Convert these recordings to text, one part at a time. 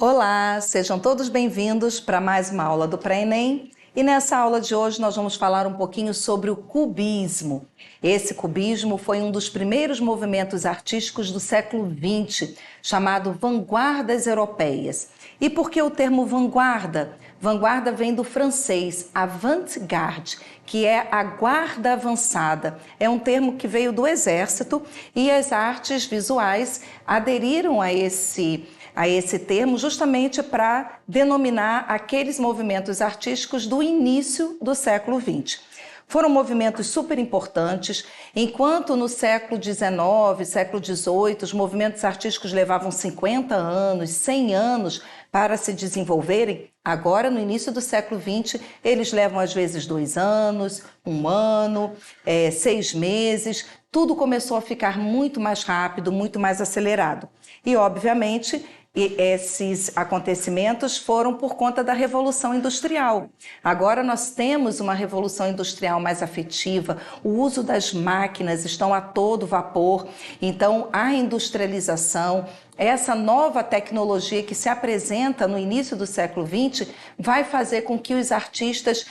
Olá, sejam todos bem-vindos para mais uma aula do Pré-ENEM. E nessa aula de hoje nós vamos falar um pouquinho sobre o cubismo. Esse cubismo foi um dos primeiros movimentos artísticos do século XX, chamado vanguardas europeias. E por que o termo vanguarda? Vanguarda vem do francês avant-garde, que é a guarda avançada. É um termo que veio do exército e as artes visuais aderiram a esse termo justamente para denominar aqueles movimentos artísticos do início do século XX. Foram movimentos super importantes, enquanto no século XIX, século XVIII, os movimentos artísticos levavam 50 anos, 100 anos para se desenvolverem. Agora, no início do século XX, eles levam às vezes 2 anos, 1 ano, 6 meses. Tudo começou a ficar muito mais rápido, muito mais acelerado. E, obviamente, esses acontecimentos foram por conta da Revolução Industrial. Agora nós temos uma Revolução Industrial mais afetiva, o uso das máquinas estão a todo vapor, então a industrialização, essa nova tecnologia que se apresenta no início do século XX vai fazer com que os artistas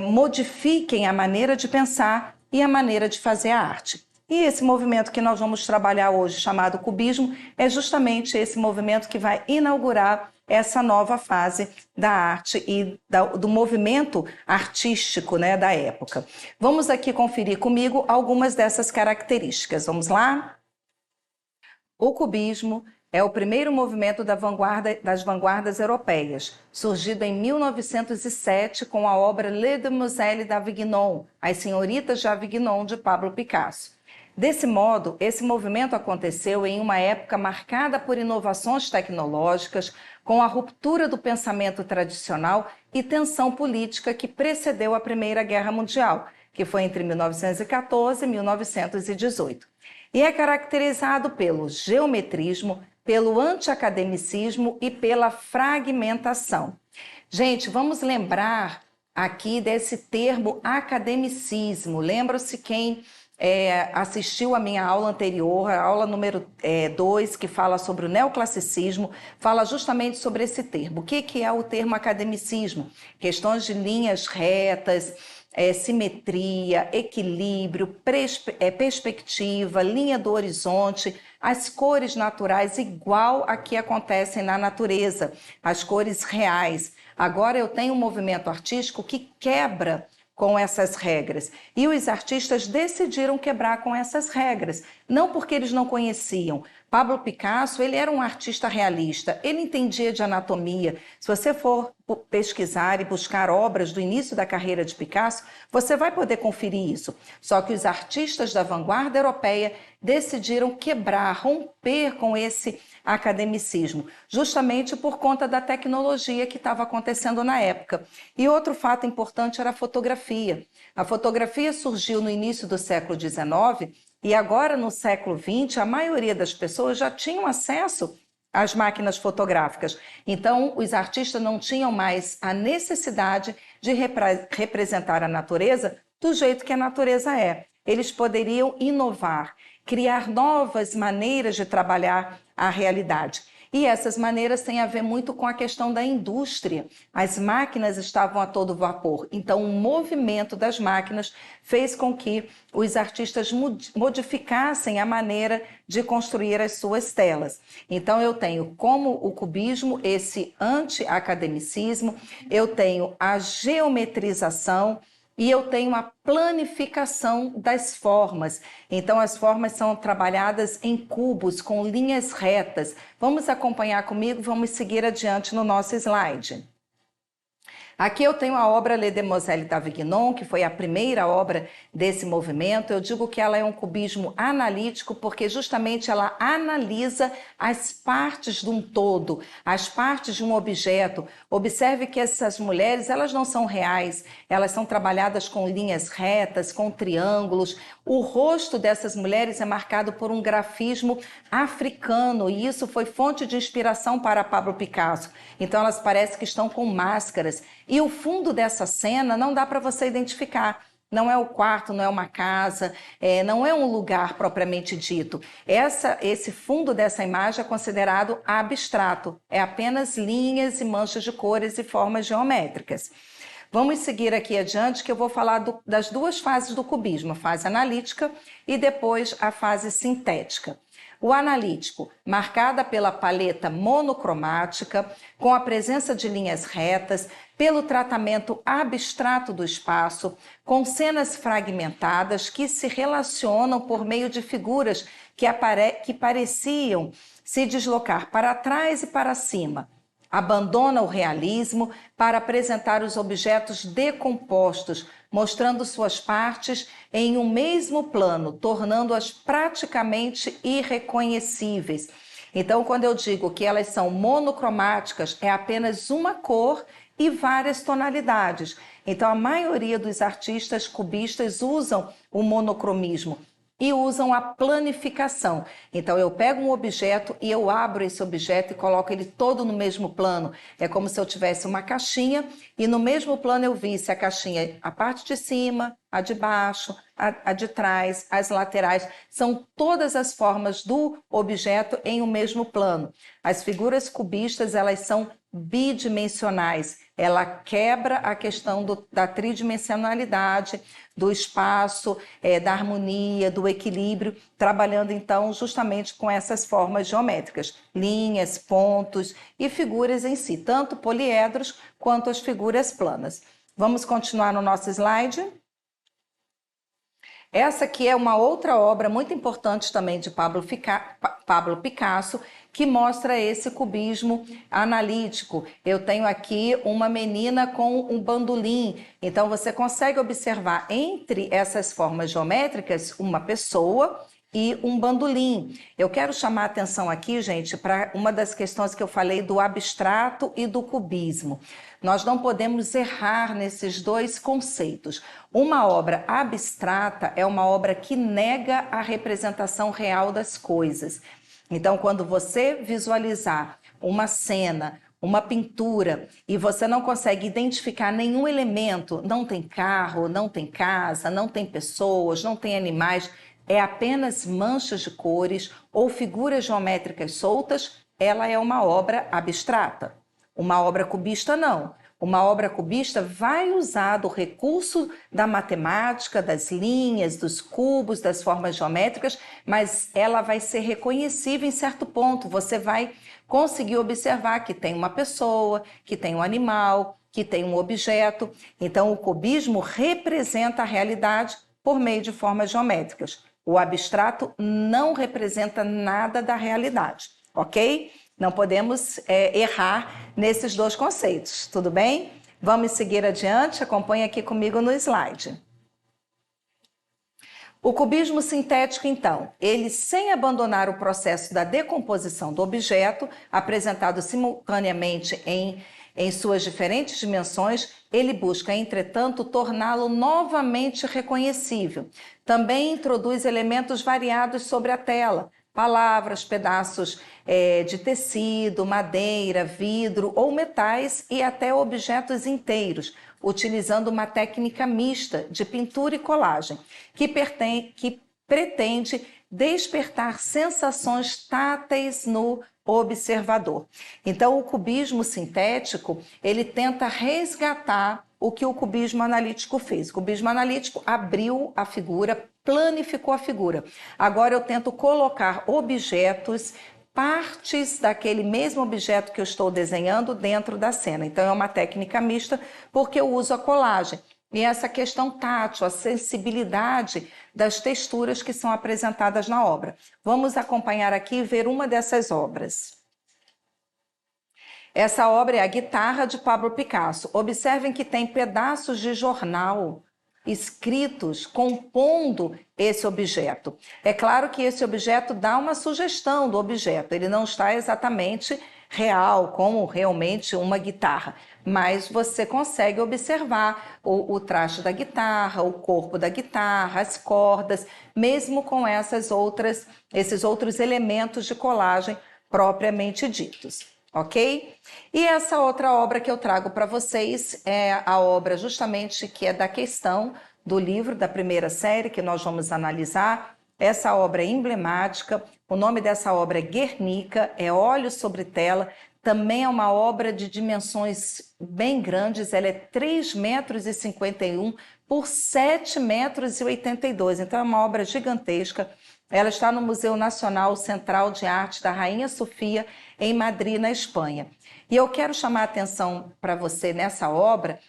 modifiquem a maneira de pensar e a maneira de fazer a arte. E esse movimento que nós vamos trabalhar hoje, chamado cubismo, é justamente esse movimento que vai inaugurar essa nova fase da arte e do movimento artístico, da época. Vamos aqui conferir comigo algumas dessas características. Vamos lá? O cubismo é o primeiro movimento das vanguardas europeias, surgido em 1907 com a obra Les Demoiselles d'Avignon, As Senhoritas de Avignon, de Pablo Picasso. Desse modo, esse movimento aconteceu em uma época marcada por inovações tecnológicas, com a ruptura do pensamento tradicional e tensão política que precedeu a Primeira Guerra Mundial, que foi entre 1914 e 1918. E é caracterizado pelo geometrismo, pelo antiacademicismo e pela fragmentação. Gente, vamos lembrar aqui desse termo academicismo. Lembra-se quem assistiu a minha aula anterior, a aula número 2, que fala sobre o neoclassicismo, fala justamente sobre esse termo. O que é o termo academicismo? Questões de linhas retas, simetria, equilíbrio, perspectiva, linha do horizonte, as cores naturais igual a que acontecem na natureza, as cores reais. Agora eu tenho um movimento artístico que quebra com essas regras. E os artistas decidiram quebrar com essas regras, não porque eles não conheciam. Pablo Picasso, ele era um artista realista, ele entendia de anatomia. Se você for pesquisar e buscar obras do início da carreira de Picasso, você vai poder conferir isso. Só que os artistas da vanguarda europeia decidiram quebrar, romper com esse academicismo, justamente por conta da tecnologia que estava acontecendo na época. E outro fato importante era a fotografia. A fotografia surgiu no início do século XIX e agora no século XX a maioria das pessoas já tinham acesso às máquinas fotográficas. Então os artistas não tinham mais a necessidade de representar a natureza do jeito que a natureza é. Eles poderiam inovar, criar novas maneiras de trabalhar a realidade. E essas maneiras têm a ver muito com a questão da indústria. As máquinas estavam a todo vapor, então o movimento das máquinas fez com que os artistas modificassem a maneira de construir as suas telas. Então eu tenho como o cubismo esse anti-academicismo, eu tenho a geometrização, e eu tenho a planificação das formas. Então, as formas são trabalhadas em cubos, com linhas retas. Vamos acompanhar comigo, vamos seguir adiante no nosso slide. Aqui eu tenho a obra Les Demoiselles d'Avignon, que foi a primeira obra desse movimento. Eu digo que ela é um cubismo analítico porque justamente ela analisa as partes de um todo, as partes de um objeto. Observe que essas mulheres, elas não são reais, elas são trabalhadas com linhas retas, com triângulos. O rosto dessas mulheres é marcado por um grafismo africano e isso foi fonte de inspiração para Pablo Picasso. Então elas parecem que estão com máscaras. E o fundo dessa cena não dá para você identificar. Não é o quarto, não é uma casa, não é um lugar propriamente dito. Esse fundo dessa imagem é considerado abstrato. É apenas linhas e manchas de cores e formas geométricas. Vamos seguir aqui adiante que eu vou falar das duas fases do cubismo, a fase analítica e depois a fase sintética. O analítico, marcada pela paleta monocromática, com a presença de linhas retas, pelo tratamento abstrato do espaço, com cenas fragmentadas que se relacionam por meio de figuras que pareciam se deslocar para trás e para cima. Abandona o realismo para apresentar os objetos decompostos, mostrando suas partes em um mesmo plano, tornando-as praticamente irreconhecíveis. Então, quando eu digo que elas são monocromáticas, é apenas uma cor e várias tonalidades. Então, a maioria dos artistas cubistas usam o monocromismo e usam a planificação. Então, eu pego um objeto e eu abro esse objeto e coloco ele todo no mesmo plano. É como se eu tivesse uma caixinha e no mesmo plano eu visse a caixinha, a parte de cima, a de baixo, a de trás, as laterais. São todas as formas do objeto em um mesmo plano. As figuras cubistas, elas são bidimensionais. Ela quebra a questão da tridimensionalidade, do espaço, da harmonia, do equilíbrio, trabalhando então justamente com essas formas geométricas, linhas, pontos e figuras em si, tanto poliedros quanto as figuras planas. Vamos continuar no nosso slide? Essa aqui é uma outra obra muito importante também de Pablo Picasso, que mostra esse cubismo analítico. Eu tenho aqui uma menina com um bandolim, então você consegue observar entre essas formas geométricas uma pessoa e um bandolim. Eu quero chamar a atenção aqui, gente, para uma das questões que eu falei do abstrato e do cubismo. Nós não podemos errar nesses dois conceitos. Uma obra abstrata é uma obra que nega a representação real das coisas. Então, quando você visualizar uma cena, uma pintura, e você não consegue identificar nenhum elemento, não tem carro, não tem casa, não tem pessoas, não tem animais, é apenas manchas de cores ou figuras geométricas soltas, ela é uma obra abstrata. Uma obra cubista, não. Uma obra cubista vai usar do recurso da matemática, das linhas, dos cubos, das formas geométricas, mas ela vai ser reconhecível em certo ponto. Você vai conseguir observar que tem uma pessoa, que tem um animal, que tem um objeto. Então, o cubismo representa a realidade por meio de formas geométricas. O abstrato não representa nada da realidade, ok? Não podemos errar nesses dois conceitos, tudo bem? Vamos seguir adiante, acompanhe aqui comigo no slide. O cubismo sintético, então, ele sem abandonar o processo da decomposição do objeto, apresentado simultaneamente em suas diferentes dimensões, ele busca, entretanto, torná-lo novamente reconhecível. Também introduz elementos variados sobre a tela, palavras, pedaços de tecido, madeira, vidro ou metais e até objetos inteiros, utilizando uma técnica mista de pintura e colagem, que pretende despertar sensações táteis no observador. Então, o cubismo sintético, ele tenta resgatar o que o cubismo analítico fez. O cubismo analítico abriu a figura, planificou a figura. Agora eu tento colocar objetos, partes daquele mesmo objeto que eu estou desenhando dentro da cena. Então é uma técnica mista porque eu uso a colagem. E essa questão tátil, a sensibilidade das texturas que são apresentadas na obra. Vamos acompanhar aqui e ver uma dessas obras. Essa obra é a Guitarra de Pablo Picasso. Observem que tem pedaços de jornal escritos compondo esse objeto. É claro que esse objeto dá uma sugestão do objeto, ele não está exatamente real, como realmente uma guitarra, mas você consegue observar o traste da guitarra, o corpo da guitarra, as cordas, mesmo com esses outros elementos de colagem propriamente ditos. Ok? E essa outra obra que eu trago para vocês é a obra justamente que é da questão do livro da primeira série que nós vamos analisar. Essa obra é emblemática, o nome dessa obra é Guernica, é óleo sobre tela, também é uma obra de dimensões bem grandes, ela é 3,51 metros por 7,82 metros, então é uma obra gigantesca. Ela está no Museu Nacional Central de Arte da Rainha Sofia, em Madrid, na Espanha. E eu quero chamar a atenção para você nessa obra,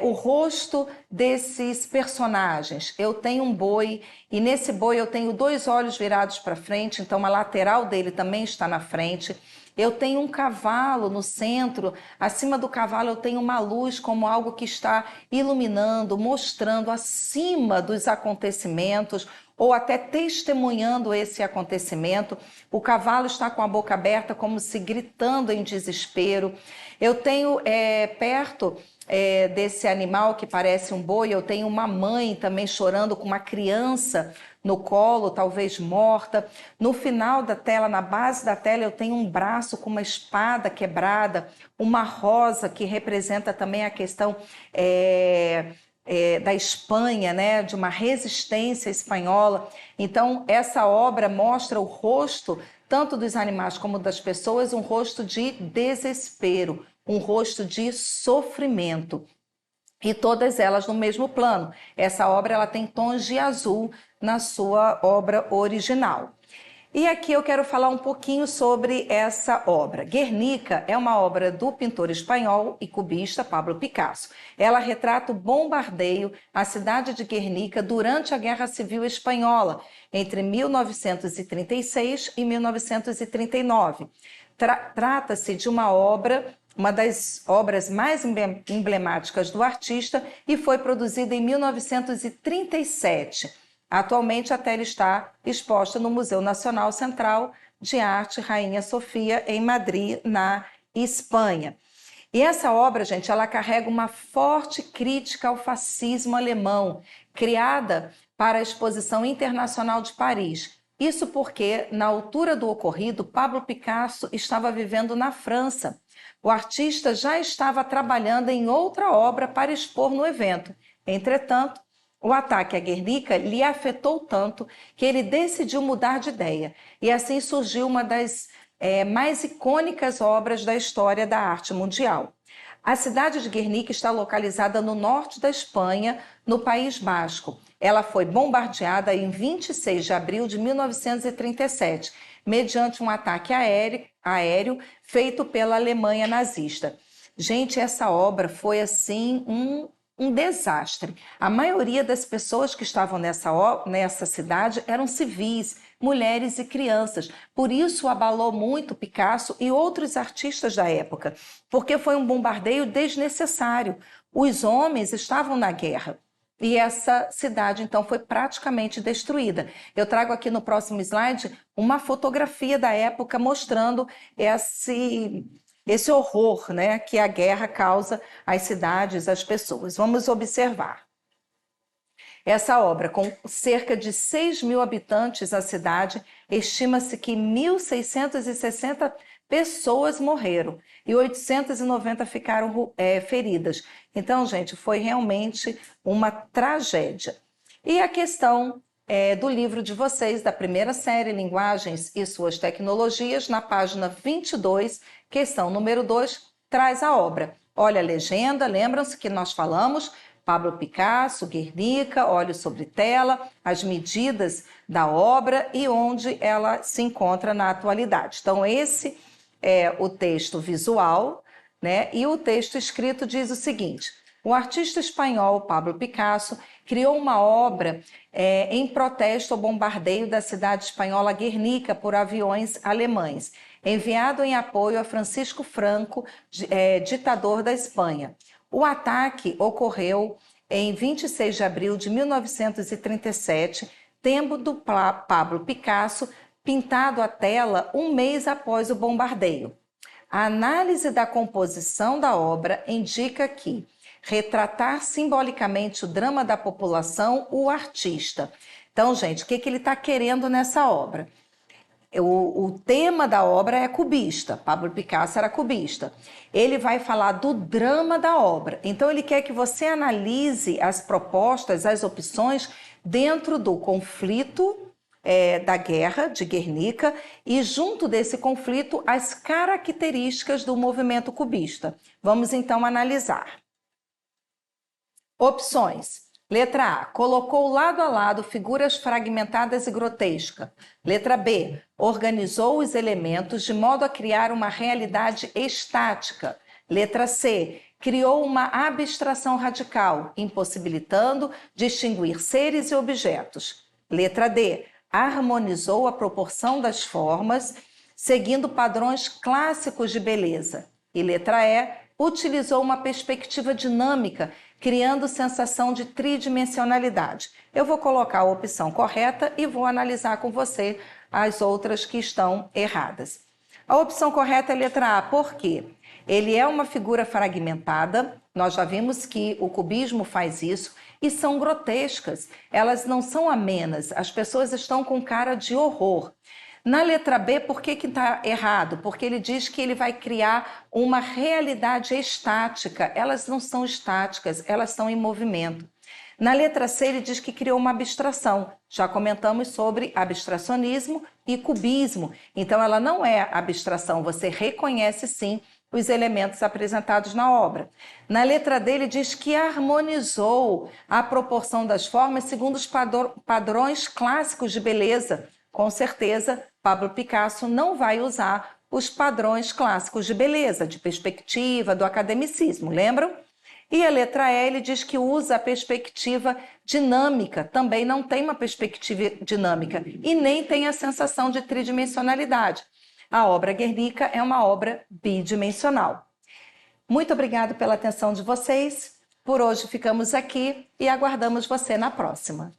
o rosto desses personagens. Eu tenho um boi, e nesse boi eu tenho 2 olhos virados para frente, então a lateral dele também está na frente. Eu tenho um cavalo no centro, acima do cavalo eu tenho uma luz como algo que está iluminando, mostrando acima dos acontecimentos, ou até testemunhando esse acontecimento. O cavalo está com a boca aberta, como se gritando em desespero. Eu tenho perto desse animal que parece um boi, eu tenho uma mãe também chorando com uma criança no colo, talvez morta. No final da tela, na base da tela, eu tenho um braço com uma espada quebrada, uma rosa que representa também a questão da Espanha, né, de uma resistência espanhola. Então, essa obra mostra o rosto, tanto dos animais como das pessoas, um rosto de desespero, um rosto de sofrimento. E todas elas no mesmo plano. Essa obra ela tem tons de azul na sua obra original. E aqui eu quero falar um pouquinho sobre essa obra. Guernica é uma obra do pintor espanhol e cubista Pablo Picasso. Ela retrata o bombardeio à cidade de Guernica durante a Guerra Civil Espanhola, entre 1936 e 1939. Trata-se de uma das obras mais emblemáticas do artista e foi produzida em 1937. Atualmente, a tela está exposta no Museu Nacional Central de Arte Rainha Sofia, em Madrid, na Espanha. E essa obra, gente, ela carrega uma forte crítica ao fascismo alemão, criada para a Exposição Internacional de Paris. Isso porque, na altura do ocorrido, Pablo Picasso estava vivendo na França. O artista já estava trabalhando em outra obra para expor no evento. Entretanto, o ataque à Guernica lhe afetou tanto que ele decidiu mudar de ideia. E assim surgiu uma das mais icônicas obras da história da arte mundial. A cidade de Guernica está localizada no norte da Espanha, no País Basco. Ela foi bombardeada em 26 de abril de 1937, mediante um ataque aéreo feito pela Alemanha nazista. Gente, essa obra foi assim um desastre. A maioria das pessoas que estavam nessa cidade eram civis, mulheres e crianças. Por isso abalou muito Picasso e outros artistas da época, porque foi um bombardeio desnecessário. Os homens estavam na guerra. E essa cidade, então, foi praticamente destruída. Eu trago aqui no próximo slide uma fotografia da época mostrando esse horror, né, que a guerra causa às cidades, às pessoas. Vamos observar. Essa obra, com cerca de 6.000 habitantes a cidade, estima-se que 1.660 pessoas morreram e 890 ficaram feridas. Então, gente, foi realmente uma tragédia. E a questão do livro de vocês, da primeira série, Linguagens e Suas Tecnologias, na página 22, questão número 2, traz a obra. Olha a legenda, lembram-se que nós falamos Pablo Picasso, Guernica, óleo sobre tela, as medidas da obra e onde ela se encontra na atualidade. Então, esse é o texto visual, né? E o texto escrito diz o seguinte: O artista espanhol Pablo Picasso criou uma obra em protesto ao bombardeio da cidade espanhola Guernica por aviões alemães, enviado em apoio a Francisco Franco, ditador da Espanha. O ataque ocorreu em 26 de abril de 1937, tendo do Pablo Picasso pintado a tela um mês após o bombardeio. A análise da composição da obra indica que retratar simbolicamente o drama da população, o artista. Então, gente, o que ele está querendo nessa obra? O tema da obra é cubista, Pablo Picasso era cubista. Ele vai falar do drama da obra. Então, ele quer que você analise as propostas, as opções dentro do conflito da guerra de Guernica e, junto desse conflito, as características do movimento cubista. Vamos então analisar. Opções. Letra A. Colocou lado a lado figuras fragmentadas e grotescas. Letra B. Organizou os elementos de modo a criar uma realidade estática. Letra C. Criou uma abstração radical, impossibilitando distinguir seres e objetos. Letra D. Harmonizou a proporção das formas, seguindo padrões clássicos de beleza. E letra E. Utilizou uma perspectiva dinâmica, criando sensação de tridimensionalidade. Eu vou colocar a opção correta e vou analisar com você as outras que estão erradas. A opção correta é a letra A, por quê? Ele é uma figura fragmentada, nós já vimos que o cubismo faz isso, e são grotescas, elas não são amenas, as pessoas estão com cara de horror. Na letra B, por que está errado? Porque ele diz que ele vai criar uma realidade estática. Elas não são estáticas, elas estão em movimento. Na letra C, ele diz que criou uma abstração. Já comentamos sobre abstracionismo e cubismo. Então, ela não é abstração, você reconhece sim os elementos apresentados na obra. Na letra D, ele diz que harmonizou a proporção das formas segundo os padrões clássicos de beleza. Com certeza, Pablo Picasso não vai usar os padrões clássicos de beleza, de perspectiva, do academicismo, lembram? E a letra E, ele diz que usa a perspectiva dinâmica, também não tem uma perspectiva dinâmica e nem tem a sensação de tridimensionalidade. A obra Guernica é uma obra bidimensional. Muito obrigada pela atenção de vocês. Por hoje ficamos aqui e aguardamos você na próxima.